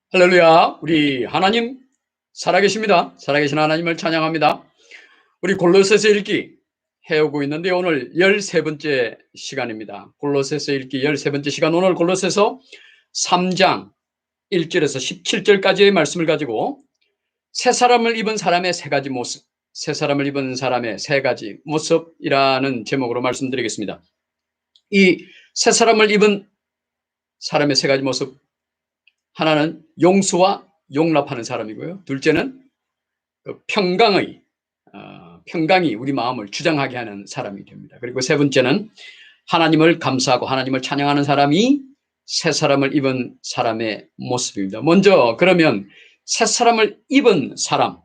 할렐루야. 우리 하나님 살아계십니다. 살아계신 하나님을 찬양합니다. 우리 골로새서 읽기 해오고 있는데 오늘 13번째 시간입니다. 골로새서 읽기 13번째 시간, 오늘 골로새서 3장 1절에서 17절까지의 말씀을 가지고 새 사람을 입은 사람의 세 가지 모습, 새 사람을 입은 사람의 세 가지 모습이라는 제목으로 말씀드리겠습니다. 이 새 사람을 입은 사람의 세 가지 모습, 하나는 용서와 용납하는 사람이고요. 둘째는 평강이 우리 마음을 주장하게 하는 사람이 됩니다. 그리고 세 번째는 하나님을 감사하고 하나님을 찬양하는 사람이 새 사람을 입은 사람의 모습입니다. 먼저 그러면 새 사람을 입은 사람,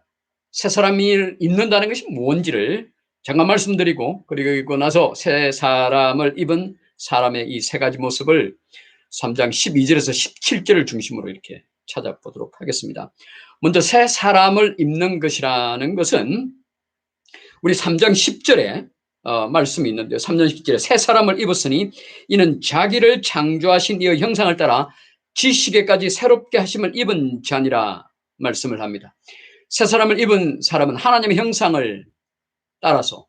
새 사람을 입는다는 것이 뭔지를 잠깐 말씀드리고, 그리고 나서 새 사람을 입은 사람의 이 세 가지 모습을 3장 12절에서 17절을 중심으로 이렇게 찾아보도록 하겠습니다. 먼저 새 사람을 입는 것이라는 것은 우리 3장 10절에 말씀이 있는데요. 3장 10절에 새 사람을 입었으니 이는 자기를 창조하신 이의 형상을 따라 지식에까지 새롭게 하심을 입은 자니라 말씀을 합니다. 새 사람을 입은 사람은 하나님의 형상을 따라서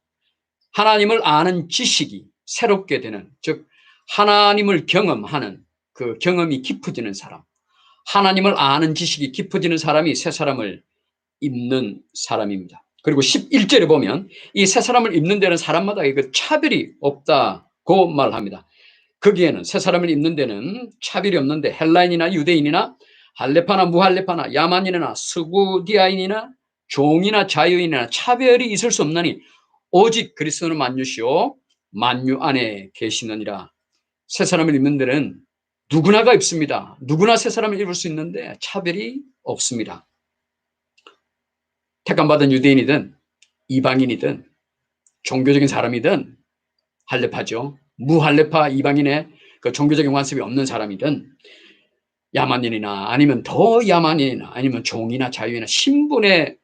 하나님을 아는 지식이 새롭게 되는, 즉 하나님을 경험하는 그 경험이 깊어지는 사람, 하나님을 아는 지식이 깊어지는 사람이 새 사람을 입는 사람입니다. 그리고 11절에 보면 이 새 사람을 입는 데는 사람마다 그 차별이 없다고 말합니다. 거기에는 새 사람을 입는 데는 차별이 없는데 헬라인이나 유대인이나 할레파나 무할레파나 야만인이나 스구디아인이나 종이나 자유인이나 차별이 있을 수 없나니 오직 그리스도는 만유시요 만유 안에 계시느니라. 새 사람을 입는 데는 누구나가 입습니다. 누구나 새 사람을 입을 수 있는데 차별이 없습니다. 택함받은 유대인이든 이방인이든 종교적인 사람이든 할레파죠. 무할레파 이방인의 그 종교적인 관습이 없는 사람이든 야만인이나 아니면 더 야만인이나 아니면 종이나 자유이나 신분의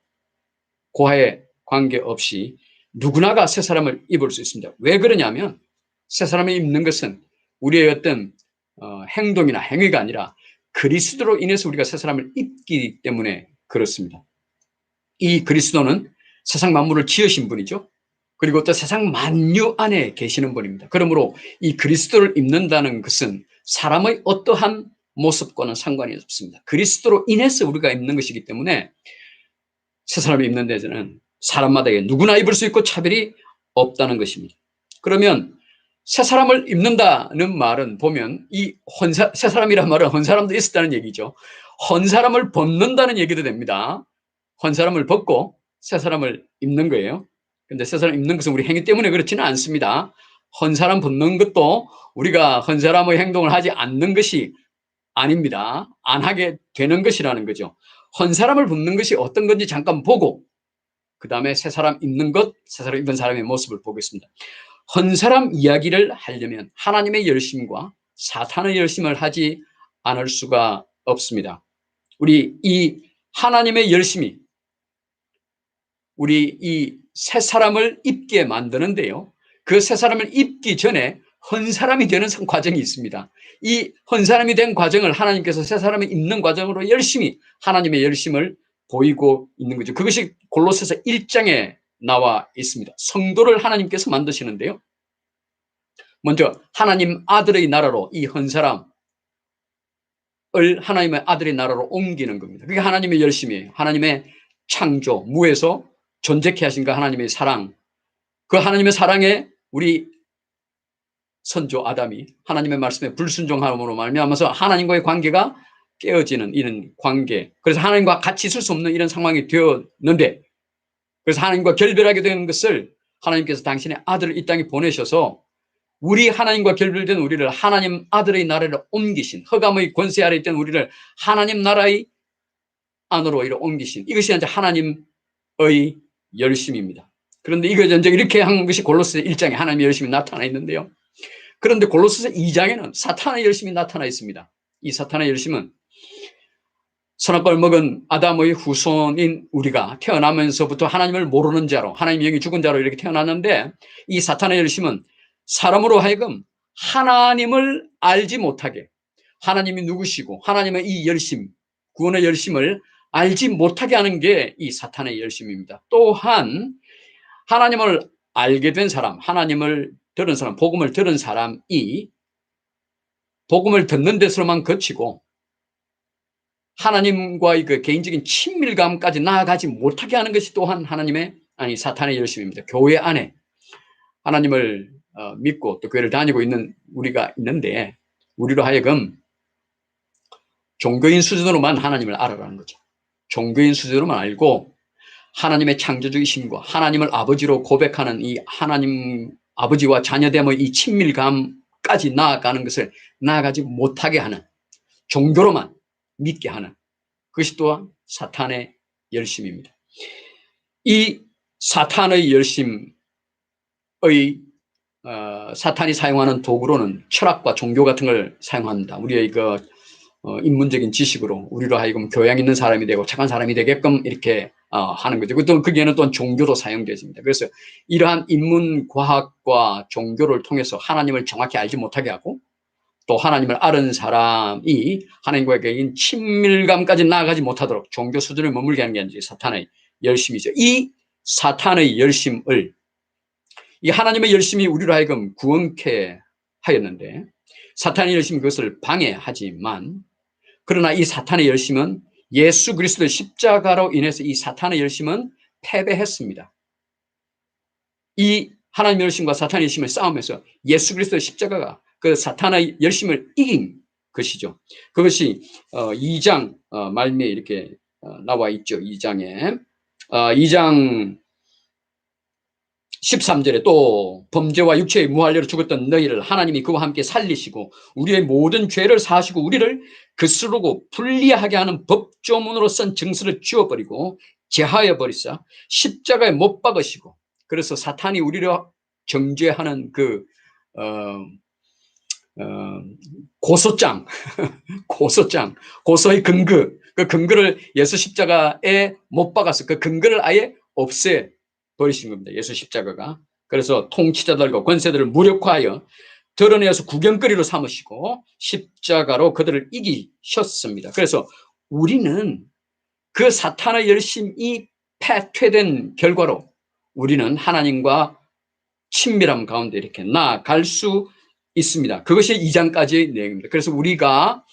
고하에 관계없이 누구나가 새 사람을 입을 수 있습니다. 왜 그러냐면 새 사람을 입는 것은 우리의 어떤 행동이나 행위가 아니라 그리스도로 인해서 우리가 새 사람을 입기 때문에 그렇습니다. 이 그리스도는 세상 만물을 지으신 분이죠. 그리고 또 세상 만유 안에 계시는 분입니다. 그러므로 이 그리스도를 입는다는 것은 사람의 어떠한 모습과는 상관이 없습니다. 그리스도로 인해서 우리가 입는 것이기 때문에 새 사람을 입는 데는 사람마다 누구나 입을 수 있고 차별이 없다는 것입니다. 그러면 새 사람을 입는다는 말은 보면 새 사람이란 말은 헌 사람도 있었다는 얘기죠. 헌 사람을 벗는다는 얘기도 됩니다. 헌 사람을 벗고 새 사람을 입는 거예요. 근데 새 사람 입는 것은 우리 행위 때문에 그렇지는 않습니다. 헌 사람 벗는 것도 우리가 헌 사람의 행동을 하지 않는 것이 아닙니다. 안 하게 되는 것이라는 거죠. 헌 사람을 벗는 것이 어떤 건지 잠깐 보고 그 다음에 새 사람 입는 것, 새 사람 입은 사람의 모습을 보겠습니다. 헌 사람 이야기를 하려면 하나님의 열심과 사탄의 열심을 하지 않을 수가 없습니다. 우리 이 하나님의 열심이 우리 이 새 사람을 입게 만드는데요. 그 새 사람을 입기 전에 헌 사람이 되는 과정이 있습니다. 이 헌 사람이 된 과정을 하나님께서 새 사람을 입는 과정으로 열심히 하나님의 열심을 보이고 있는 거죠. 그것이 골로새서 1장에 나와 있습니다. 성도를 하나님께서 만드시는데요. 먼저 하나님 아들의 나라로 이 헌 사람을 하나님의 아들의 나라로 옮기는 겁니다. 그게 하나님의 열심이에요. 하나님의 창조, 무에서 존재케 하신 그 하나님의 사랑, 그 하나님의 사랑에 우리 선조 아담이 하나님의 말씀에 불순종함으로 말미암아서 하나님과의 관계가 깨어지는 이런 관계, 그래서 하나님과 같이 있을 수 없는 이런 상황이 되었는데, 그래서 하나님과 결별하게 되는 것을 하나님께서 당신의 아들을 이 땅에 보내셔서 우리 하나님과 결별된 우리를 하나님 아들의 나라로 옮기신, 흑암의 권세 아래 있던 우리를 하나님 나라의 안으로 옮기신, 이것이 이제 하나님의 열심입니다. 그런데 이거 이제 이렇게 한 것이 골로새 1장에 하나님의 열심이 나타나 있는데요. 그런데 골로새 2장에는 사탄의 열심이 나타나 있습니다. 이 사탄의 열심은 선악과를 먹은 아담의 후손인 우리가 태어나면서부터 하나님을 모르는 자로, 하나님의 영이 죽은 자로 이렇게 태어났는데, 이 사탄의 열심은 사람으로 하여금 하나님을 알지 못하게, 하나님이 누구시고 하나님의 이 열심, 구원의 열심을 알지 못하게 하는 게 이 사탄의 열심입니다. 또한 하나님을 알게 된 사람, 하나님을 들은 사람, 복음을 들은 사람이 복음을 듣는 데서만 그치고 하나님과의 그 개인적인 친밀감까지 나아가지 못하게 하는 것이 또한 사탄의 열심입니다. 교회 안에 하나님을 믿고 또 교회를 다니고 있는 우리가 있는데, 우리로 하여금 종교인 수준으로만 하나님을 알아라는 거죠. 종교인 수준으로만 알고 하나님의 창조주이심과 하나님을 아버지로 고백하는 이 하나님 아버지와 자녀됨의 이 친밀감까지 나아가는 것을 나아가지 못하게 하는, 종교로만 믿게 하는 그것이 또한 사탄의 열심입니다. 이 사탄의 열심의 사탄이 사용하는 도구로는 철학과 종교 같은 걸 사용합니다. 우리의 인문적인 지식으로 우리로 하여금 교양 있는 사람이 되고 착한 사람이 되게끔 이렇게 하는 거죠. 또 거기에는 또 종교도 사용되어집니다. 그래서 이러한 인문과학과 종교를 통해서 하나님을 정확히 알지 못하게 하고, 또 하나님을 아는 사람이 하나님과의 개인 친밀감까지 나아가지 못하도록 종교 수준을 머물게 하는 게 아니라 사탄의 열심이죠. 이 사탄의 열심을, 이 하나님의 열심이 우리로 하여금 구원케 하였는데 사탄의 열심이 그것을 방해하지만, 그러나 이 사탄의 열심은 예수 그리스도의 십자가로 인해서 이 사탄의 열심은 패배했습니다. 이 하나님의 열심과 사탄의 열심의 싸움에서 예수 그리스도의 십자가가 그 사탄의 열심을 이긴 것이죠. 그것이 2장 말미에 이렇게 나와 있죠. 2장 13절에 또 범죄와 육체의 무할례로 죽었던 너희를 하나님이 그와 함께 살리시고 우리의 모든 죄를 사하시고 우리를 그스르고 불리하게 하는 법조문으로 쓴 증서를 지워버리고 제하여 버리사 십자가에 못 박으시고, 그래서 사탄이 우리를 정죄하는 고소장, 고소의 근거, 그 근거를 예수 십자가에 못 박아서 그 근거를 아예 없애 버리신 겁니다. 예수 십자가가. 그래서 통치자들과 권세들을 무력화하여 드러내어서 구경거리로 삼으시고 십자가로 그들을 이기셨습니다. 그래서 우리는 그 사탄의 열심이 패퇴된 결과로 우리는 하나님과 친밀함 가운데 이렇게 나아갈 수 있습니다. 그것이 2장까지의 내용입니다. 그래서 우리가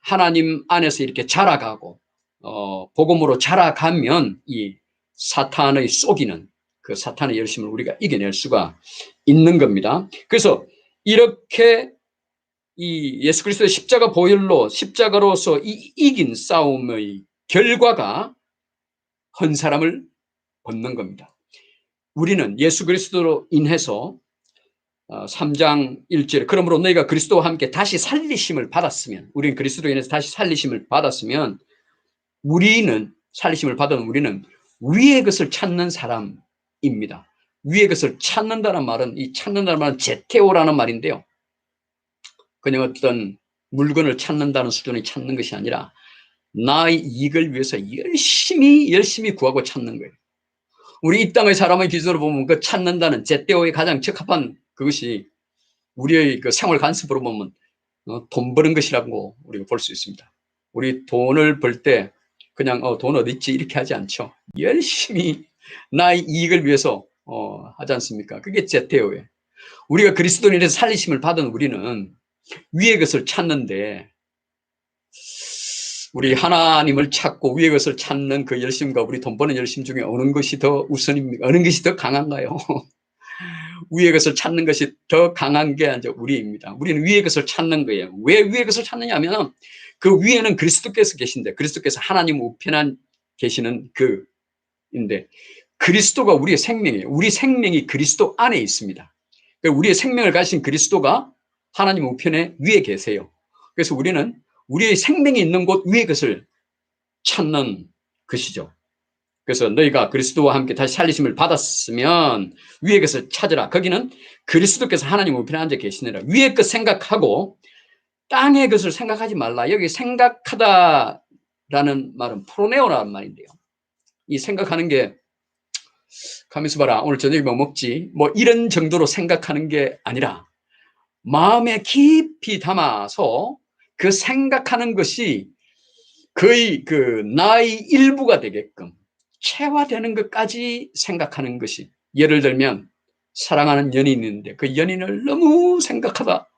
하나님 안에서 이렇게 자라가고 복음으로 자라가면 이 사탄의 속이는 그 사탄의 열심을 우리가 이겨낼 수가 있는 겁니다. 그래서 이렇게 이 예수 그리스도의 십자가 보혈로 십자가로서 이긴 싸움의 결과가 한 사람을 벗는 겁니다. 우리는 예수 그리스도로 인해서 3장 1절에 그러므로 너희가 그리스도와 함께 다시 살리심을 받았으면, 우리는 그리스도로 인해서 다시 살리심을 받았으면, 우리는 살리심을 받은 우리는 위의 것을 찾는 사람입니다. 위의 것을 찾는다는 말은, 이 찾는다는 말은 제테오라는 말인데요, 그냥 어떤 물건을 찾는다는 수준의 찾는 것이 아니라 나의 이익을 위해서 열심히 구하고 찾는 거예요. 우리 이 땅의 사람의 기준으로 보면 그 찾는다는 제테오의 가장 적합한 그것이 우리의 그 생활 관습으로 보면 돈 버는 것이라고 우리가 볼 수 있습니다. 우리 돈을 벌 때 그냥 돈 어디 있지 이렇게 하지 않죠. 열심히 나의 이익을 위해서 하지 않습니까? 그게 제테오예요. 우리가 그리스도인에서 살리심을 받은 우리는 위의 것을 찾는데, 우리 하나님을 찾고 위의 것을 찾는 그 열심과 우리 돈 버는 열심 중에 어느 것이 더 우선입니까? 어느 것이 더 강한가요? 위의 것을 찾는 것이 더 강한 게 이제 우리입니다. 우리는 위의 것을 찾는 거예요. 왜 위의 것을 찾느냐 하면 그 위에는 그리스도께서 계신데, 그리스도께서 하나님 우편에 계시는 그인데, 그리스도가 우리의 생명이에요. 우리 생명이 그리스도 안에 있습니다. 우리의 생명을 가진 그리스도가 하나님 우편에 위에 계세요. 그래서 우리는 우리의 생명이 있는 곳 위의 것을 찾는 것이죠. 그래서 너희가 그리스도와 함께 다시 살리심을 받았으면 위의 것을 찾으라. 거기는 그리스도께서 하나님 우편에 앉아 계시느라 위의 것 생각하고 땅의 것을 생각하지 말라. 여기 생각하다라는 말은 프로네오라는 말인데요, 이 생각하는 게 가만있어 봐라, 오늘 저녁에 뭐 먹지, 뭐 이런 정도로 생각하는 게 아니라 마음에 깊이 담아서 그 생각하는 것이 거의 그 나의 일부가 되게끔 체화되는 것까지 생각하는 것이, 예를 들면 사랑하는 연인이 있는데 그 연인을 너무 생각하다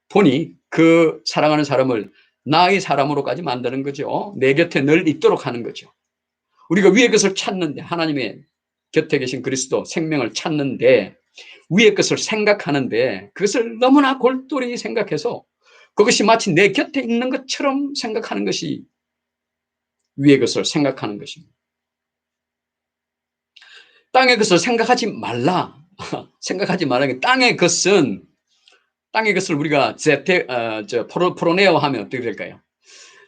보니 그 사랑하는 사람을 나의 사람으로까지 만드는 거죠. 내 곁에 늘 있도록 하는 거죠. 우리가 위의 것을 찾는데, 하나님의 곁에 계신 그리스도 생명을 찾는데 위의 것을 생각하는데 그것을 너무나 골똘히 생각해서 그것이 마치 내 곁에 있는 것처럼 생각하는 것이 위의 것을 생각하는 것입니다. 땅의 것을 생각하지 말라. 생각하지 말라. 땅의 것을 우리가 프로네어 하면 어떻게 될까요?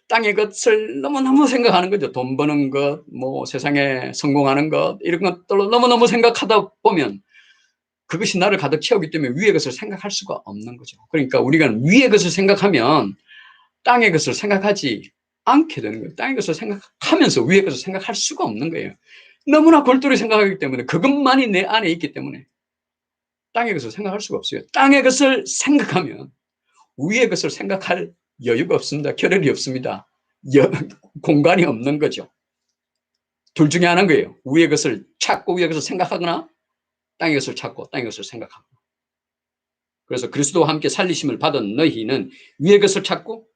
땅의 것을 너무너무 생각하는 거죠. 돈 버는 것, 뭐 세상에 성공하는 것, 이런 것들로 너무너무 생각하다 보면 그것이 나를 가득 채우기 때문에 위의 것을 생각할 수가 없는 거죠. 그러니까 우리가 위의 것을 생각하면 땅의 것을 생각하지 않게 되는 거예요. 땅의 것을 생각하면서 위의 것을 생각할 수가 없는 거예요. 너무나 골똘히 생각하기 때문에, 그것만이 내 안에 있기 때문에 땅의 것을 생각할 수가 없어요. 땅의 것을 생각하면 위의 것을 생각할 여유가 없습니다. 겨를이 없습니다. 공간이 없는 거죠. 둘 중에 하나인 거예요. 위의 것을 찾고 위의 것을 생각하거나 땅의 것을 찾고 땅의 것을 생각하고. 그래서 그리스도와 함께 살리심을 받은 너희는 위의 것을 찾고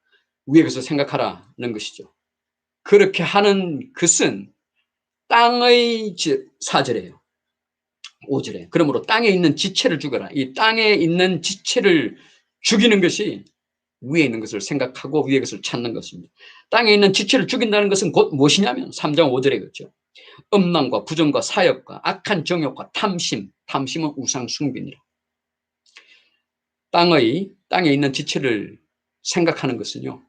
위의 것을 생각하라는 것이죠. 그렇게 하는 것은 땅의 4절이에요. 5절에. 그러므로 땅에 있는 지체를 죽여라. 이 땅에 있는 지체를 죽이는 것이 위에 있는 것을 생각하고 위의 것을 찾는 것입니다. 땅에 있는 지체를 죽인다는 것은 곧 무엇이냐면 3장 5절에 그렇죠. 음란과 부정과 사역과 악한 정욕과 탐심. 탐심은 우상 숭배니라. 땅에 있는 지체를 생각하는 것은요,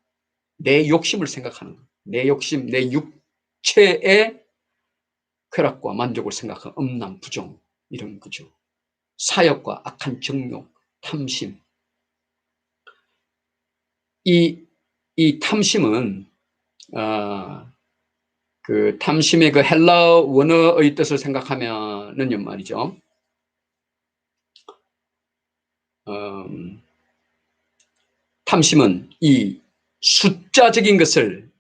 내 욕심을 생각하는 거예요. 내 욕심, 내 육체의 쾌락과 만족을 생각하는 음란, 부정, 이런 거죠. 사역과 악한 정욕, 탐심. 이 탐심은, 그 탐심의 그 헬라어 원어의 뜻을 생각하면은요 말이죠. 탐심은 이 숫자적인 것을,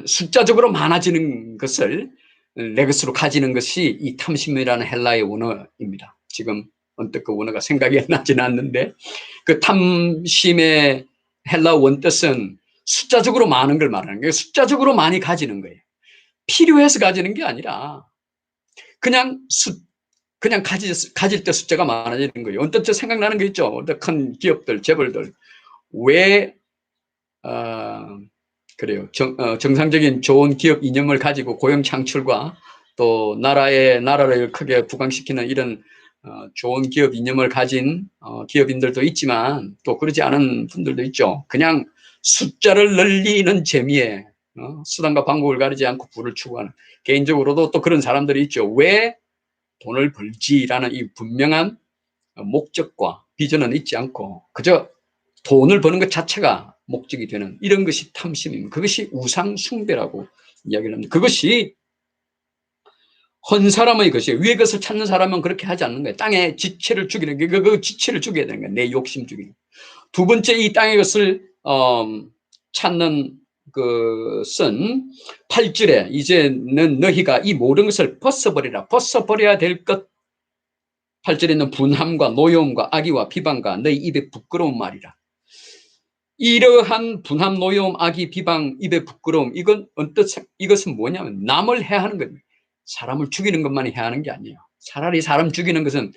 숫자적으로 많아지는 것을 내 것으로 가지는 것이 이 탐심이라는 헬라의 원어입니다. 지금 언뜻 그 원어가 생각이 나지는 않는데, 그 탐심의 헬라 원뜻은 숫자적으로 많은 걸 말하는 거예요. 숫자적으로 많이 가지는 거예요. 필요해서 가지는 게 아니라 그냥 가질 때 숫자가 많아지는 거예요. 언뜻 생각나는 게 있죠. 큰 기업들, 재벌들 왜 그래요. 정상적인 좋은 기업 이념을 가지고 고용 창출과 또 나라를 크게 부강시키는 이런 좋은 기업 이념을 가진 기업인들도 있지만 또 그러지 않은 분들도 있죠. 그냥 숫자를 늘리는 재미에 수단과 방법을 가리지 않고 부를 추구하는, 개인적으로도 또 그런 사람들이 있죠. 왜 돈을 벌지라는 이 분명한 목적과 비전은 있지 않고 그저 돈을 버는 것 자체가 목적이 되는 이런 것이 탐심입니다. 그것이 우상 숭배라고 이야기를 합니다. 그것이 헌 사람의 것이에요. 위의 것을 찾는 사람은 그렇게 하지 않는 거예요. 땅의 지체를 죽이는 게 그 지체를 죽여야 되는 거예요. 내 욕심 죽이는. 두 번째, 이 땅의 것을 찾는 것은 8절에 이제는 너희가 이 모든 것을 벗어버리라. 벗어버려야 될 것. 8절에 있는 분함과 노여움과 악의와 비방과 너희 입에 부끄러운 말이라. 이러한 분함, 노여움, 악의, 비방, 입에 부끄러움, 이것은 뭐냐면 남을 해하는 겁니다. 사람을 죽이는 것만이 해하는 게 아니에요. 차라리 사람 죽이는 것은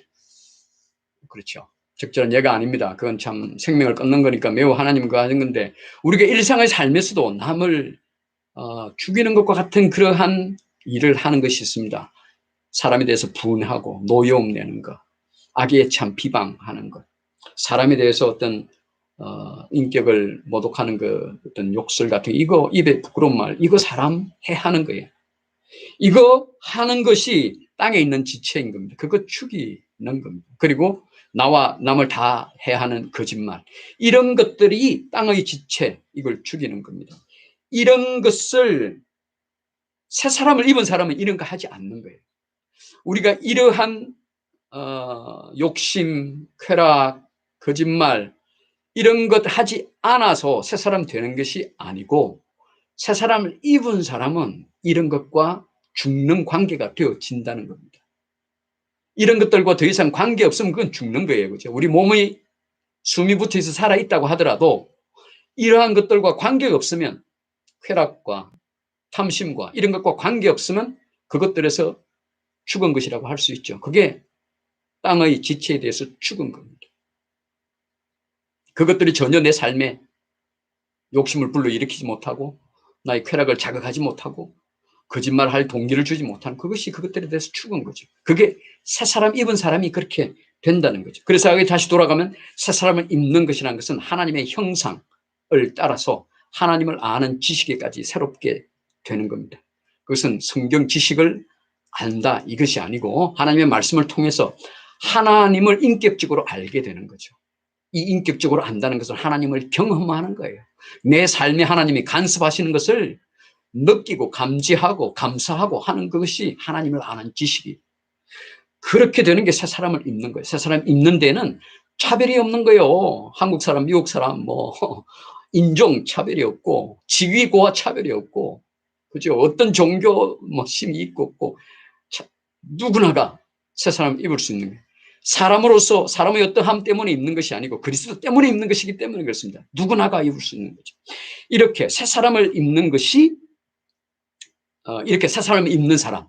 그렇죠. 적절한 예가 아닙니다. 그건 참 생명을 끊는 거니까 매우 하나님과 하는 건데, 우리가 일상의 삶에서도 남을 죽이는 것과 같은 그러한 일을 하는 것이 있습니다. 사람에 대해서 분하고 노여움 내는 것, 악의에 참 비방하는 것, 사람에 대해서 어떤 인격을 모독하는 그 어떤 욕설 같은 이거 입에 부끄러운 말, 이거 사람 해하는 거예요. 이거 하는 것이 땅에 있는 지체인 겁니다. 그거 죽이는 겁니다. 그리고 나와 남을 다 해하는 거짓말, 이런 것들이 땅의 지체, 이걸 죽이는 겁니다. 이런 것을 새 사람을 입은 사람은 이런 거 하지 않는 거예요. 우리가 이러한 욕심, 쾌락, 거짓말, 이런 것 하지 않아서 새 사람 되는 것이 아니고 새 사람을 입은 사람은 이런 것과 죽는 관계가 되어진다는 겁니다. 이런 것들과 더 이상 관계 없으면 그건 죽는 거예요. 그죠? 우리 몸의 숨이 붙어 있어 살아있다고 하더라도 이러한 것들과 관계가 없으면 쾌락과 탐심과 이런 것과 관계 없으면 그것들에서 죽은 것이라고 할 수 있죠. 그게 땅의 지체에 대해서 죽은 겁니다. 그것들이 전혀 내 삶에 욕심을 불러일으키지 못하고 나의 쾌락을 자극하지 못하고 거짓말할 동기를 주지 못하는 그것이 그것들에 대해서 죽은 거죠. 그게 새 사람 입은 사람이 그렇게 된다는 거죠. 그래서 여기 다시 돌아가면 새 사람을 입는 것이라는 것은 하나님의 형상을 따라서 하나님을 아는 지식에까지 새롭게 되는 겁니다. 그것은 성경 지식을 안다 이것이 아니고 하나님의 말씀을 통해서 하나님을 인격적으로 알게 되는 거죠. 이 인격적으로 안다는 것은 하나님을 경험하는 거예요. 내 삶에 하나님이 간섭하시는 것을 느끼고 감지하고 감사하고 하는 그것이 하나님을 아는 지식이. 그렇게 되는 게 새 사람을 입는 거예요. 새 사람 입는 데는 차별이 없는 거예요. 한국 사람, 미국 사람, 뭐 인종 차별이 없고 지위고하 차별이 없고, 그죠? 어떤 종교 뭐 심이 있고 없고 누구나가 새 사람 입을 수 있는 거예요. 사람으로서 사람의 어떠함 때문에 입는 것이 아니고 그리스도 때문에 입는 것이기 때문에 그렇습니다. 누구나가 입을 수 있는 거죠. 이렇게 새 사람을 입는 것이 이렇게 새 사람을 입는 사람,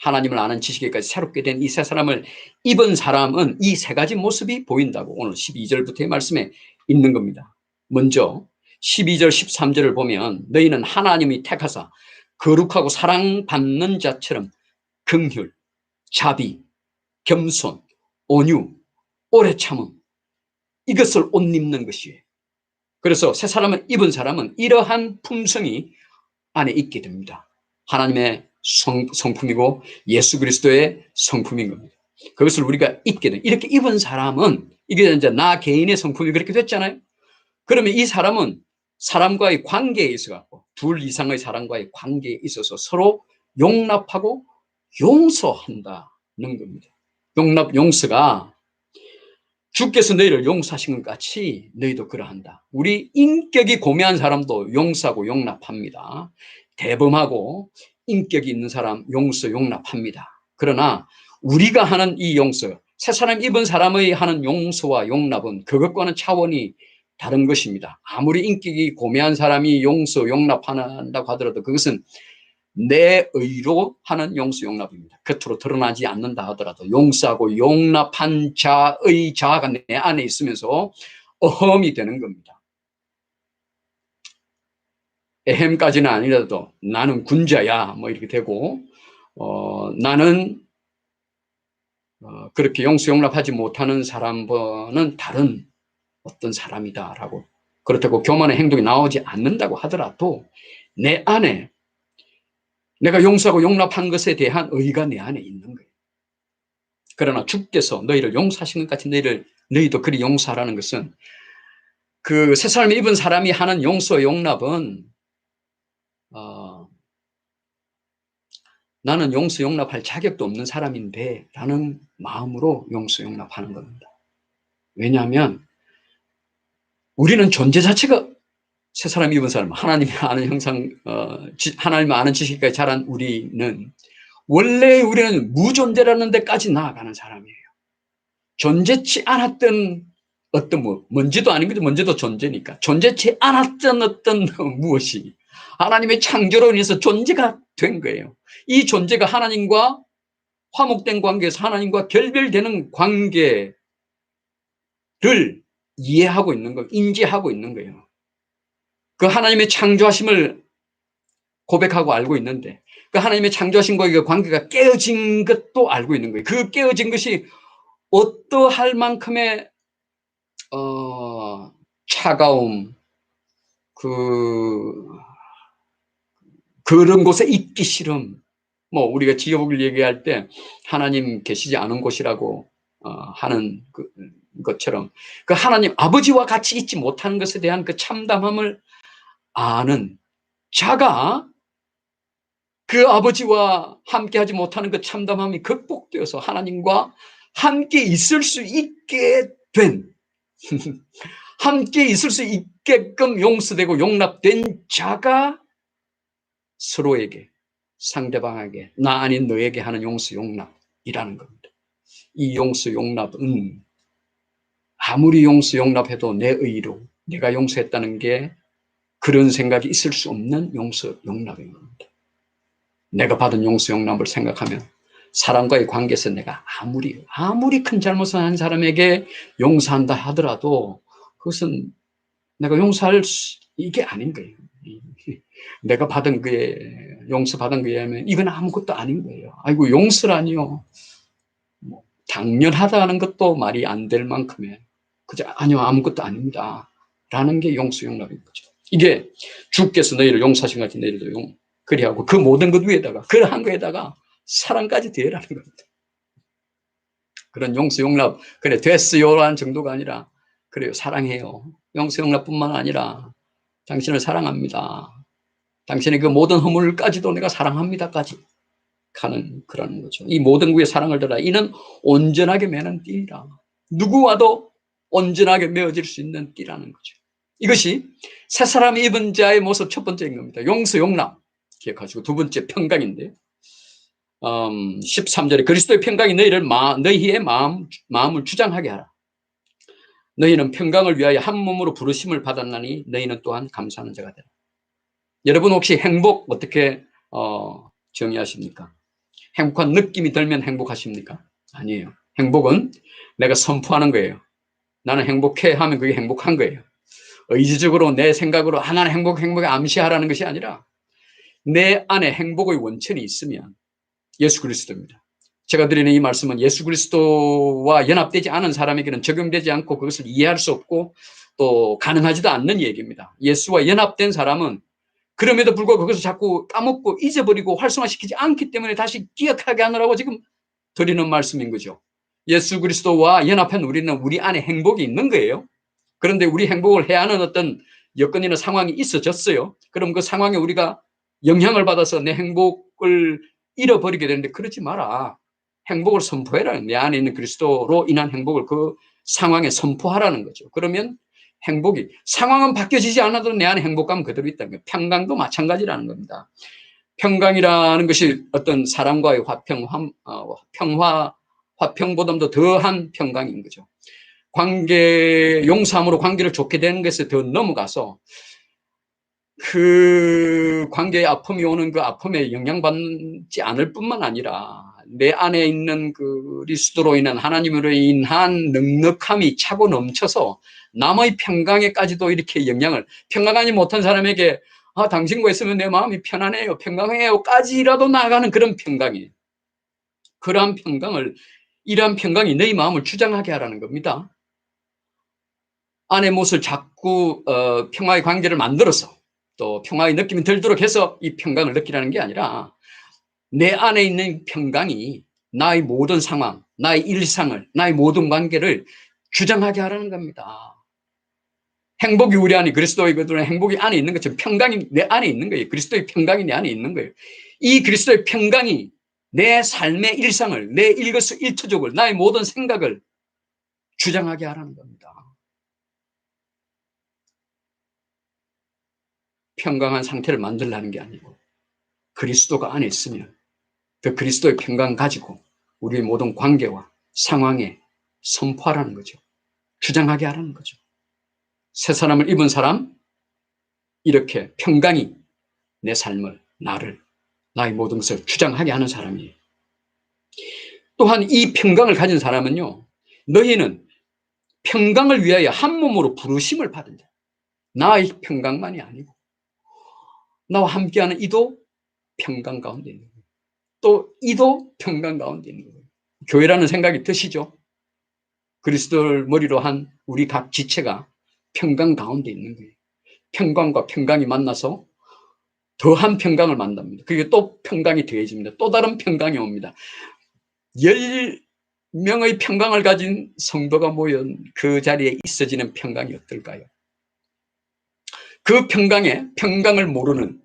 하나님을 아는 지식에까지 새롭게 된 이 새 사람을 입은 사람은 이 세 가지 모습이 보인다고 오늘 12절부터의 말씀에 있는 겁니다. 먼저 12절 13절을 보면 너희는 하나님이 택하사 거룩하고 사랑받는 자처럼 긍휼, 자비, 겸손, 온유, 오래 참음 이것을 옷 입는 것이에요. 그래서 새 사람을 입은 사람은 이러한 품성이 안에 있게 됩니다. 하나님의 성품이고 예수 그리스도의 성품인 겁니다. 그것을 우리가 입게 돼. 이렇게 입은 사람은 이게 이제 나 개인의 성품이 그렇게 됐잖아요. 그러면 이 사람은 사람과의 관계에 있어갖고 둘 이상의 사람과의 관계에 있어서 서로 용납하고 용서한다는 겁니다. 용납, 용서가 주께서 너희를 용서하신 것 같이 너희도 그러한다. 우리 인격이 고매한 사람도 용서하고 용납합니다. 대범하고 인격이 있는 사람 용서 용납합니다. 그러나 우리가 하는 이 용서, 새 사람 입은 사람의 하는 용서와 용납은 그것과는 차원이 다른 것입니다. 아무리 인격이 고매한 사람이 용서 용납한다고 하더라도 그것은 내 의로 하는 용서 용납입니다. 겉으로 드러나지 않는다 하더라도 용서하고 용납한 자의 자아가 내 안에 있으면서 어험이 되는 겁니다. 에헴까지는 아니라도 나는 군자야 뭐 이렇게 되고 나는 그렇게 용서 용납하지 못하는 사람과는 다른 어떤 사람이다라고, 그렇다고 교만의 행동이 나오지 않는다고 하더라도 내 안에 내가 용서하고 용납한 것에 대한 의가 내 안에 있는 거예요. 그러나 주께서 너희를 용서하신 것 같이 너희도 그리 용서하라는 것은 그 새 사람을 입은 사람이 하는 용서 용납은 나는 용서 용납할 자격도 없는 사람인데 라는 마음으로 용서 용납하는 겁니다. 왜냐하면 우리는 존재 자체가 새 사람 입은 사람, 하나님의 아는 형상, 하나님의 아는 지식까지 자란 우리는 원래 우리는 무존재라는 데까지 나아가는 사람이에요. 존재치 않았던 어떤 먼지도 아닌 거죠. 먼지도 존재니까. 존재치 않았던 어떤 무엇이 하나님의 창조로 인해서 존재가 된 거예요. 이 존재가 하나님과 화목된 관계에서 하나님과 결별되는 관계를 이해하고 있는 거예요. 인지하고 있는 거예요. 그 하나님의 창조하심을 고백하고 알고 있는데 그 하나님의 창조하심과의 관계가 깨어진 것도 알고 있는 거예요. 그 깨어진 것이 어떠할 만큼의 차가움, 그런 곳에 있기 싫음. 뭐 우리가 지옥을 얘기할 때 하나님 계시지 않은 곳이라고 하는 것처럼 그 하나님 아버지와 같이 있지 못하는 것에 대한 그 참담함을 아는 자가 그 아버지와 함께하지 못하는 그 참담함이 극복되어서 하나님과 함께 있을 수 있게 된 함께 있을 수 있게끔 용서되고 용납된 자가 서로에게, 상대방에게, 나 아닌 너에게 하는 용서 용납이라는 겁니다. 이 용서 용납은 아무리 용서 용납해도 내 의로 내가 용서했다는 게 그런 생각이 있을 수 없는 용서 용납인 겁니다. 내가 받은 용서 용납을 생각하면 사람과의 관계에서 내가 아무리 큰 잘못을 한 사람에게 용서한다 하더라도 그것은 내가 용서할 이게 아닌 거예요. 내가 받은 그에 용서받은 그에 하면 이건 아무것도 아닌 거예요. 아이고 용서라니요. 뭐 당연하다는 것도 말이 안 될 만큼의 그저 아니요 아무것도 아닙니다. 라는 게 용서 용납인 거죠. 이게 주께서 너희를 용서하신 것 같이 너희들도 그리하고 그 모든 것 위에다가 그러한 거에다가 사랑까지 더해라는 겁니다. 그런 용서 용납 그래 됐어요라는 정도가 아니라 그래요 사랑해요. 용서 용납뿐만 아니라 당신을 사랑합니다. 당신의 그 모든 허물까지도 내가 사랑합니다까지 가는 그런 거죠. 이 모든 구의 사랑을 들라 이는 온전하게 매는 띠라. 누구와도 온전하게 메어질 수 있는 띠라는 거죠. 이것이 새 사람이 입은 자의 모습 첫 번째인 겁니다. 용서 용납 기억하시고 두 번째 평강인데요. 13절에 그리스도의 평강이 너희의 마음을 주장하게 하라. 너희는 평강을 위하여 한 몸으로 부르심을 받았나니 너희는 또한 감사하는 자가 되라. 여러분 혹시 행복 어떻게 정의하십니까? 행복한 느낌이 들면 행복하십니까? 아니에요. 행복은 내가 선포하는 거예요. 나는 행복해 하면 그게 행복한 거예요. 의지적으로 내 생각으로 나는 행복해 암시하라는 것이 아니라 내 안에 행복의 원천이 있으면 예수 그리스도입니다. 제가 드리는 이 말씀은 예수 그리스도와 연합되지 않은 사람에게는 적용되지 않고 그것을 이해할 수 없고 또 가능하지도 않는 얘기입니다. 예수와 연합된 사람은 그럼에도 불구하고 그것을 자꾸 까먹고 잊어버리고 활성화시키지 않기 때문에 다시 기억하게 하느라고 지금 드리는 말씀인 거죠. 예수 그리스도와 연합한 우리는 우리 안에 행복이 있는 거예요. 그런데 우리 행복을 해야 하는 어떤 여건이나 상황이 있어졌어요. 그럼 그 상황에 우리가 영향을 받아서 내 행복을 잃어버리게 되는데 그러지 마라. 행복을 선포해라. 내 안에 있는 그리스도로 인한 행복을 그 상황에 선포하라는 거죠. 그러면 행복이 상황은 바뀌어지지 않아도 내 안에 행복감 그대로 있다는 거예요. 평강도 마찬가지라는 겁니다. 평강이라는 것이 어떤 사람과의 화평보다도 더한 평강인 거죠. 용서함으로 관계를 좋게 되는 것에 더 넘어가서 그 관계의 아픔이 오는 그 아픔에 영향받지 않을 뿐만 아니라 내 안에 있는 그리스도로 인한 하나님으로 인한 넉넉함이 차고 넘쳐서 남의 평강에까지도 이렇게 평강하지 못한 사람에게 당신과 있으면 내 마음이 편안해요, 평강해요까지라도 나아가는 그런 평강이에요. 그러한 이러한 평강이 너희 마음을 주장하게 하라는 겁니다. 안의 못을 자꾸 평화의 관계를 만들어서 또 평화의 느낌이 들도록 해서 이 평강을 느끼라는 게 아니라 내 안에 있는 평강이 나의 모든 상황, 나의 일상을, 나의 모든 관계를 주장하게 하라는 겁니다. 행복이 우리 안에 그리스도의 행복이 안에 있는 것처럼 평강이 내 안에 있는 거예요. 그리스도의 평강이 내 안에 있는 거예요. 이 그리스도의 평강이 내 삶의 일상을, 내 일거수일투족을, 나의 모든 생각을 주장하게 하라는 겁니다. 평강한 상태를 만들라는 게 아니고 그리스도가 안에 있으면 그 그리스도의 평강 가지고 우리의 모든 관계와 상황에 선포하라는 거죠. 주장하게 하라는 거죠. 새 사람을 입은 사람, 이렇게 평강이 내 삶을, 나의 모든 것을 주장하게 하는 사람이에요. 또한 이 평강을 가진 사람은요, 너희는 평강을 위하여 한 몸으로 부르심을 받은 자. 나의 평강만이 아니고 나와 함께하는 이도 평강 가운데 있는 거예요. 또 이도 평강 가운데 있는 거예요. 교회라는 생각이 드시죠? 그리스도를 머리로 한 우리 각 지체가 평강 가운데 있는 거예요. 평강과 평강이 만나서 더한 평강을 만납니다. 그게 또 평강이 더해집니다. 또 다른 평강이 옵니다. 10명의 평강을 가진 성도가 모인 그 자리에 있어지는 평강이 어떨까요? 그 평강을 모르는,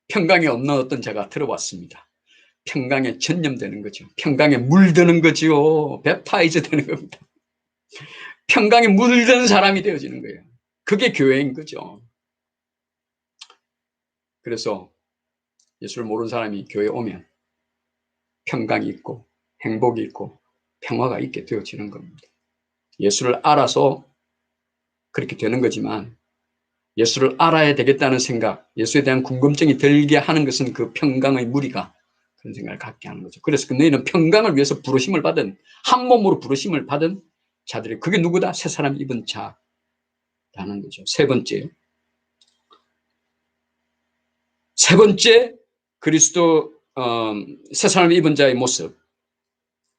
평강이 없는 어떤 자가 들어왔습니다. 평강에 전념되는 거죠. 평강에 물드는 거죠. 웹타이즈 되는 겁니다. 평강에 물든 사람이 되어지는 거예요. 그게 교회인 거죠. 그래서 예수를 모르는 사람이 교회에 오면 평강이 있고 행복이 있고 평화가 있게 되어지는 겁니다. 예수를 알아서 그렇게 되는 거지만 예수를 알아야 되겠다는 생각, 예수에 대한 궁금증이 들게 하는 것은 그 평강의 무리가 그런 생각을 갖게 하는 거죠. 그래서 너희는 평강을 위해서 부르심을 받은, 한 몸으로 부르심을 받은 자들이, 그게 누구다? 새 사람 입은 자라는 거죠. 세 번째 그리스도 새 사람 입은 자의 모습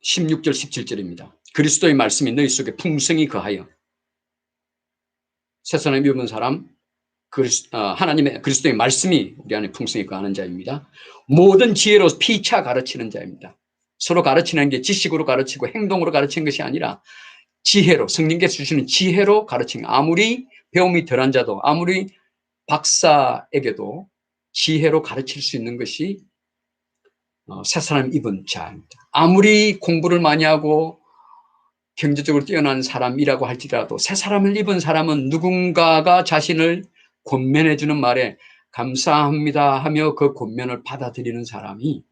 16절 17절입니다. 그리스도의 말씀이 너희 속에 풍성히 거하여. 새 사람 입은 사람 하나님의 그리스도의 말씀이 우리 안에 풍성히 거하는 자입니다. 모든 지혜로 피차 가르치는 자입니다. 서로 가르치는 게 지식으로 가르치고 행동으로 가르치는 것이 아니라 지혜로, 성령께서 주시는 지혜로 가르치는, 아무리 배움이 덜한 자도 아무리 박사에게도 지혜로 가르칠 수 있는 것이 새 사람 입은 자입니다. 아무리 공부를 많이 하고 경제적으로 뛰어난 사람이라고 할지라도 새 사람을 입은 사람은 누군가가 자신을 권면해 주는 말에 감사합니다 하며 그 권면을 받아들이는 사람이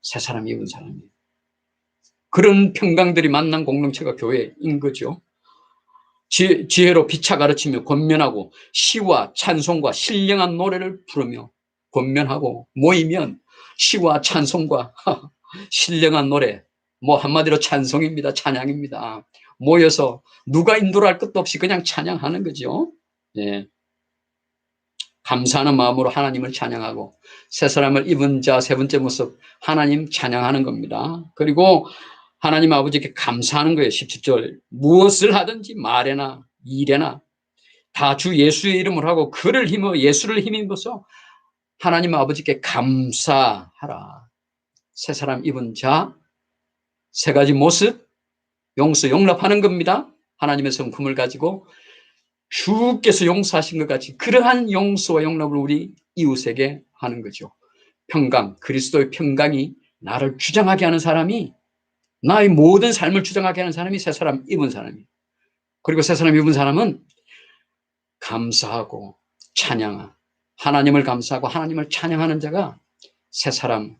새 사람 입은 사람이에요. 그런 평강들이 만난 공동체가 교회인 거죠. 지혜로 피차 가르치며 권면하고 시와 찬송과 신령한 노래를 부르며 권면하고 모이면 시와 찬송과 신령한 노래, 뭐 한마디로 찬송입니다. 찬양입니다. 모여서 누가 인도를 할 것도 없이 그냥 찬양하는 거죠. 예. 감사하는 마음으로 하나님을 찬양하고 새 사람을 입은 자 세 번째 모습, 하나님 찬양하는 겁니다. 그리고 하나님 아버지께 감사하는 거예요. 17절 무엇을 하든지 말에나 일에나 다 주 예수의 이름을 하고 그를 힘어 예수를 힘입어서 하나님 아버지께 감사하라. 새 사람 입은 자 세 가지 모습, 용서 용납하는 겁니다. 하나님의 성품을 가지고 주께서 용서하신 것 같이 그러한 용서와 용납을 우리 이웃에게 하는 거죠. 평강, 그리스도의 평강이 나를 주장하게 하는 사람이, 나의 모든 삶을 주장하게 하는 사람이 새 사람 입은 사람이에요. 그리고 새 사람 입은 사람은 감사하고 찬양하, 하나님을 감사하고 하나님을 찬양하는 자가 새 사람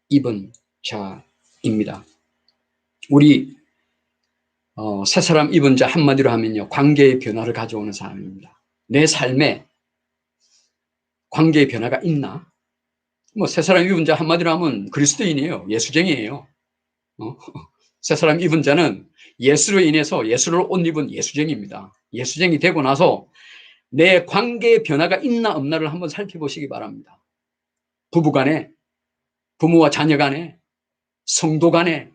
입은 자입니다. 우리 새 사람 입은 자 한마디로 하면요, 관계의 변화를 가져오는 사람입니다. 내 삶에 관계의 변화가 있나? 뭐 새 사람 입은 자 한마디로 하면 그리스도인이에요. 예수쟁이에요. 새 사람 입은 자는 예수로 인해서 예수를 옷 입은 예수쟁이입니다. 예수쟁이 되고 나서 내 관계의 변화가 있나 없나를 한번 살펴보시기 바랍니다. 부부간에, 부모와 자녀 간에, 성도 간에,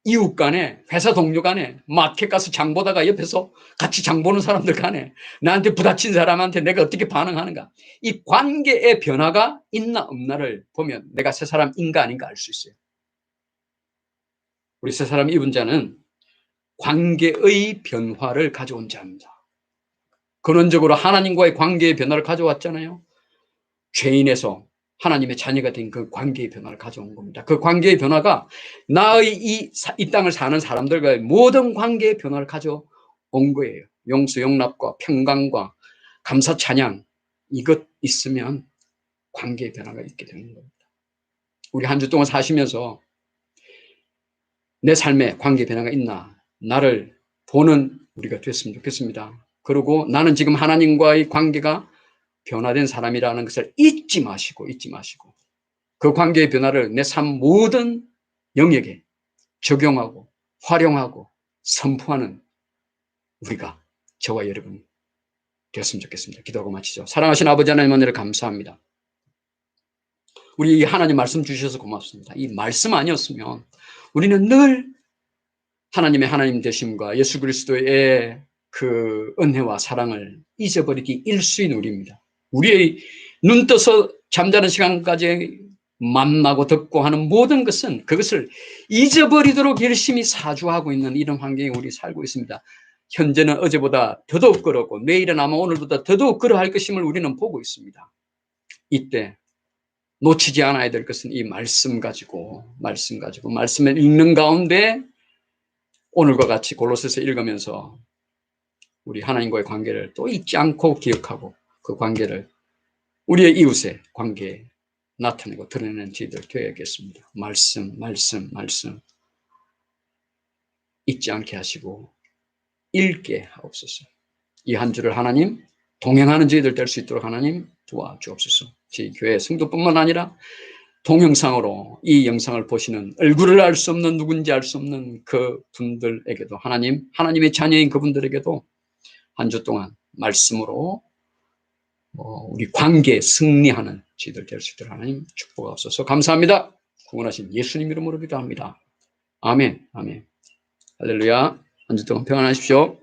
이웃 간에, 회사 동료 간에, 마켓 가서 장 보다가 옆에서 같이 장 보는 사람들 간에, 나한테 부딪힌 사람한테 내가 어떻게 반응하는가, 이 관계의 변화가 있나 없나를 보면 내가 새 사람인가 아닌가 알 수 있어요. 우리 새 사람 입은 자는 관계의 변화를 가져온 자입니다. 근원적으로 하나님과의 관계의 변화를 가져왔잖아요. 죄인에서 하나님의 자녀가 된 그 관계의 변화를 가져온 겁니다. 그 관계의 변화가 나의 이 땅을 사는 사람들과의 모든 관계의 변화를 가져온 거예요. 용서, 용납과 평강과 감사, 찬양, 이것 있으면 관계의 변화가 있게 되는 겁니다. 우리 한 주 동안 사시면서 내 삶에 관계의 변화가 있나, 나를 보는 우리가 됐으면 좋겠습니다. 그리고 나는 지금 하나님과의 관계가 변화된 사람이라는 것을 잊지 마시고 그 관계의 변화를 내 삶 모든 영역에 적용하고 활용하고 선포하는 우리가, 저와 여러분 되었으면 좋겠습니다. 기도하고 마치죠. 사랑하신 아버지 하나님, 은혜를 감사합니다. 우리 하나님 말씀 주셔서 고맙습니다. 이 말씀 아니었으면 우리는 늘 하나님의 하나님 되심과 예수 그리스도의 그 은혜와 사랑을 잊어버리기 일수인 우리입니다. 우리의 눈 떠서 잠자는 시간까지 만나고 듣고 하는 모든 것은 그것을 잊어버리도록 열심히 사주하고 있는 이런 환경에 우리 살고 있습니다. 현재는 어제보다 더더욱 그렇고 내일은 아마 오늘보다 더더욱 그러할 것임을 우리는 보고 있습니다. 이때 놓치지 않아야 될 것은 이 말씀을 읽는 가운데 오늘과 같이 골로새서 읽으면서 우리 하나님과의 관계를 또 잊지 않고 기억하고 그 관계를 우리의 이웃의 관계에 나타내고 드러내는 저희들 되어야겠습니다. 말씀 잊지 않게 하시고 읽게 하옵소서. 이 한 주를 하나님 동행하는 저희들 될 수 있도록 하나님 도와주옵소서. 저희 교회 성도뿐만 아니라 동영상으로 이 영상을 보시는 얼굴을 알 수 없는 누군지 알 수 없는 그 분들에게도 하나님의 자녀인 그분들에게도 한 주 동안 말씀으로 우리 관계에 승리하는 저희들 될 수 있도록 하나님 축복하옵소서. 감사합니다. 구원하신 예수님 이름으로 기도합니다. 아멘. 할렐루야. 한 주 동안 평안하십시오.